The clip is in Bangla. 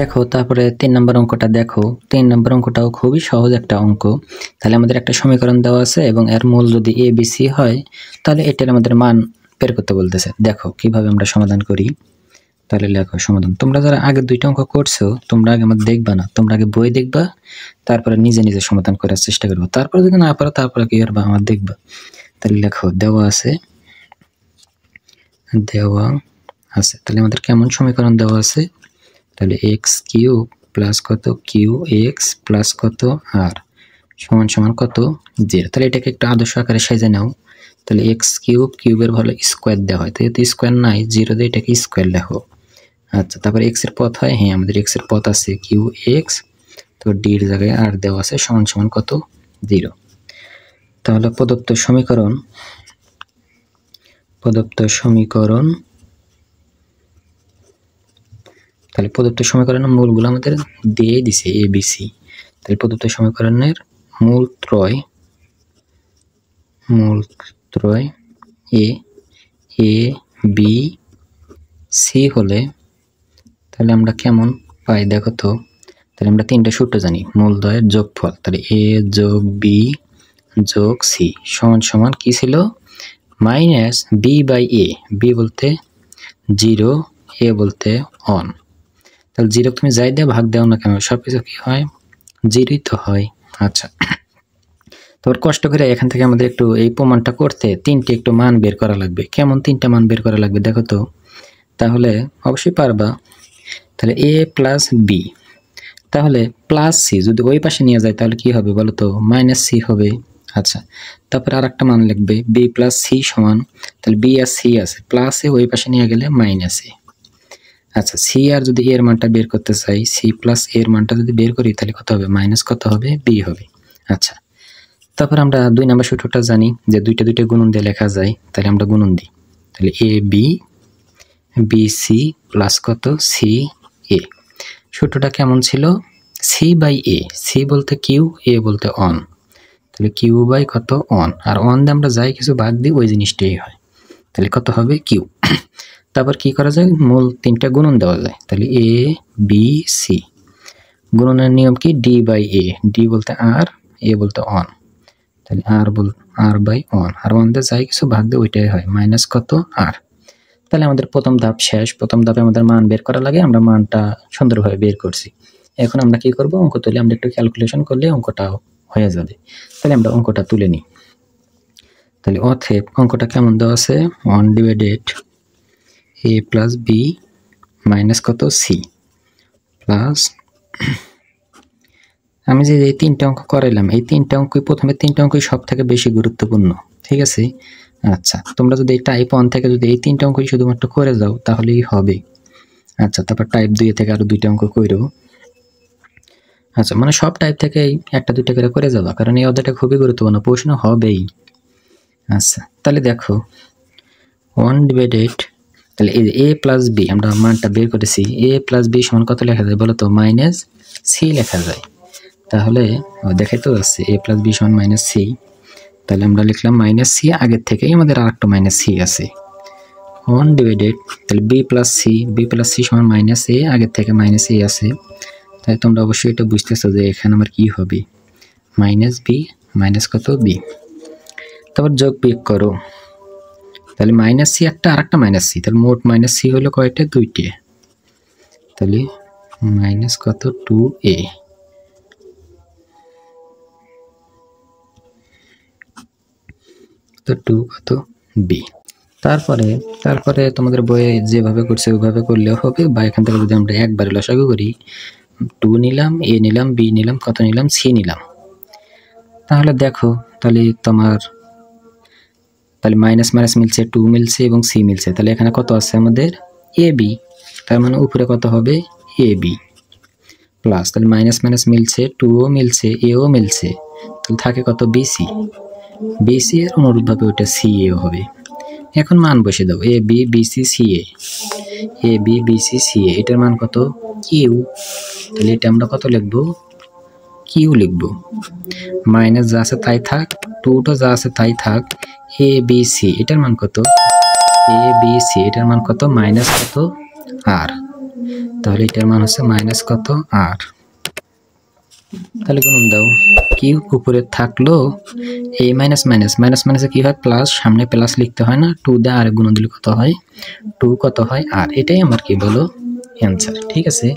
দেখো তারপরে 3 নম্বর অঙ্কটা দেখো। 3 নম্বর অঙ্কটাও খুবই সহজ একটা অঙ্ক। তাহলে আমাদের একটা সমীকরণ দেওয়া আছে এবং এর মূল যদি a b c হয় তাহলে এটার আমাদের মান বের করতে বলতেছে। দেখো কিভাবে আমরা সমাধান করি। তাহলে লেখো সমাধান। তোমরা যারা আগে দুইটা অঙ্ক করছো তোমরা আগে আমার দেখবা না, তোমরা আগে বই দেখবা, তারপরে নিজে নিজে সমাধান করার চেষ্টা করবে। তারপরে যদি না পারো তারপরে কি করবা, আমার দেখবা। তাহলে লেখো দেওয়া আছে তাহলে আমাদের কেমন সমীকরণ দেওয়া আছে, তাহলে এক্স কিউব প্লাস কত কিউ এক্স প্লাস কত আর সমান সমান কত 0। তাহলে এটাকে একটু আদর্শ আকারে সাজে নাও। তাহলে এক্স কিউবের ভালো স্কোয়ার দেওয়া হয়, তো এতে স্কোয়ার নাই, 0 দিয়ে এটাকে স্কোয়ার লেখো। আচ্ছা, তারপরে এক্স এর পথ হয়, হ্যাঁ আমাদের এক্স এর পথ আছে কিউ এক্স, তো ডি এর জায়গায় আর দেওয়া আছে সমান সমান কত 0। তাহলে প্রদত্ত সমীকরণ তাহলে প্রদত্ত সমীকরণের মূলগুলো আমাদের দিয়ে দিছে এ বি সি। তাহলে প্রদত্ত সমীকরণের মূল ত্রয় এ বি সি হলে তাহলে আমরা কেমন পাই দেখো তো। তাহলে আমরা তিনটা সূত্র জানি, মূলদ্বয়ের যোগফল। তাহলে এ যোগ বি যোগ সি সমান সমান কি ছিল, minus B by A. B বলতে 0, এ বলতে 1। তাহলে 0 তুমি যাই দিয়ে ভাগ দাও না কেন, সবকিছু কি হয় 0ই তো হয়। আচ্ছা, তোর কষ্ট করে এখান থেকে আমাদের একটু এই প্রমাণটা করতে তিনটে একটু মান বের করা লাগবে। কেমন তিনটা মান বের করা লাগবে দেখো তো। তাহলে অবশ্যই পারবা। তাহলে এ প্লাস বি, তাহলে প্লাস সি যদি ওই পাশে নিয়ে যায় তাহলে কি হবে বলো তো, মাইনাস সি হবে। আচ্ছা, তারপরে আর একটা মান লিখবে বি প্লাস সি সমান, তাহলে বি আর সি আছে, প্লাস এ ওই পাশে নিয়ে গেলে মাইনাস এ। আচ্ছা, সি আর যদি এর মানটা বের করতে চাই, সি প্লাস এর মানটা যদি বের করি তাহলে কত হবে, মাইনাস কত হবে বি হবে। আচ্ছা, তারপর আমরা 2 নম্বর সূত্রটা জানি যে দুইটা গুণন দিয়ে লেখা যায়। তাহলে আমরা গুণন দিই। তাহলে এ বি সি প্লাস কত সি এ। সূত্রটা কেমন ছিল, সি বাই এ, সি বলতে কিউ, এ বলতে 1। তাহলে কিউ বাই কত 1, আর 1 দিয়ে আমরা যাই কিছু ভাগ দিই ওই জিনিসটাই হয়। তাহলে কত হবে কিউ। তারপর কি করা যায়, মূল তিনটা গুণন দেওয়া যায়। তাহলে এ বি সি গুণনের নিয়ম কি, ডি বাই এ, ডি বলতে আর, এ বলতে 1। তাহলে আর বাই 1, আর 1 দিয়ে যাই কিছু ভাগ দিয়ে ওইটাই হয়, মাইনাস কত আর। তাহলে আমাদের প্রথম ধাপ শেষ। প্রথম ধাপে আমাদের মান বের করা লাগে, আমরা মানটা সুন্দরভাবে বের করছি। এখন আমরা কি করব, অঙ্ক তুলে আমরা একটু ক্যালকুলেশন করলে অঙ্কটা হয়ে যাবে। তাহলে আমরা অঙ্কটা তুলে নিই। তাহলে অতএব অঙ্কটা কেমন দেওয়া আছে, 1 ডিভাইডেড এ প্লাস বি মাইনাস কত সি প্লাস, আমি যে এই তিনটা অঙ্ক করাইলাম এই তিনটা অঙ্কই প্রথমে তিনটা অঙ্কই সব থেকে বেশি গুরুত্বপূর্ণ, ঠিক আছে। আচ্ছা, তোমরা যদি এই টাইপ 1 থেকে যদি এই তিনটা অঙ্কই শুধুমাত্র করে যাও তাহলেই হবে। আচ্ছা, তারপর টাইপ 2 থেকে আরো দুইটা অঙ্ক করো। আচ্ছা, মানে সব টাইপ থেকে একটা দুইটা করে যাবা, কারণ এই অধ্যায়টা খুবই গুরুত্বপূর্ণ, প্রশ্ন হবেই। আচ্ছা, তাহলে দেখো 1 ডিভাইডেড, তাহলে এই যে এ প্লাস বি আমরা মানটা বের করেছি, এ প্লাস বি সমান কত লেখা যায় বলো তো, মাইনাস সি লেখা যায়। তাহলে দেখাই তো আছে এ প্লাস বি সমান মাইনাস সি। তাহলে আমরা লিখলাম মাইনাস সি, আগের থেকেই আমাদের আর একটা মাইনাস সি আছে। 1 ডিভাইডেড, তাহলে বি প্লাস সি সমান মাইনাস এ, আগের থেকে মাইনাস এ আছে। তাই তোমরা অবশ্যই এটা বুঝতেছো যে এখানে আমার কি হবে, মাইনাস বি মাইনাস কত বি। তারপর যোগ বিয়োগ করো, তাহলে মাইনাস সি একটা আর একটা মাইনাস সি, তাহলে মোট মাইনাস সি হলো কয়টা, 2টে। তাহলে মাইনাস কত 2a, তো 2 কত বি। তারপরে তোমাদের বইয়ে যেভাবে করছে ওইভাবে করলেও হবে, বা এখান থেকে যদি আমরা একবারে লসাগু করি, 2 নিলাম, এ নিলাম, বি নিলাম, কত নিলাম, সি নিলাম। তাহলে দেখো তাহলে তাহলে মাইনাস মাইনাস মিলছে, 2 মিলছে এবং সি মিলছে। তাহলে এখানে কত আছে আমাদের এ বি, তার মানে উপরে কত হবে এ বি প্লাস, তাহলে মাইনাস মাইনাস মিলছে, 2ও মিলছে, এও মিলছে, তাহলে থাকে কত বিসি। বিসি এর অনুরূপভাবে ওইটা সি এও হবে। এখন মান বসে দাও, A B BC C A B BC C এ, এটার মান কত কিউ। তাহলে এটা আমরা কত লিখবো, কিউ লিখবো। মাইনাস যা আছে তাই থাক, 2টা যা আছে তাই থাক, এ বি সি এটার মান কত, এ বি সি এটার মান কত, মাইনাস কত আর। তাহলে এটার মান হচ্ছে মাইনাস কত আর। তাহলে গুণন দাও, কি উপরে থাকলো এই মাইনাস মাইনাস মাইনাস মাইনাসে কি হয় প্লাস, সামনে প্লাস লিখতে হয় না, 2 দিয়ে আর গুণন দিলে কত হয় 2 কত হয় আর। এটাই আমার কি বলো অ্যান্সার। ঠিক আছে।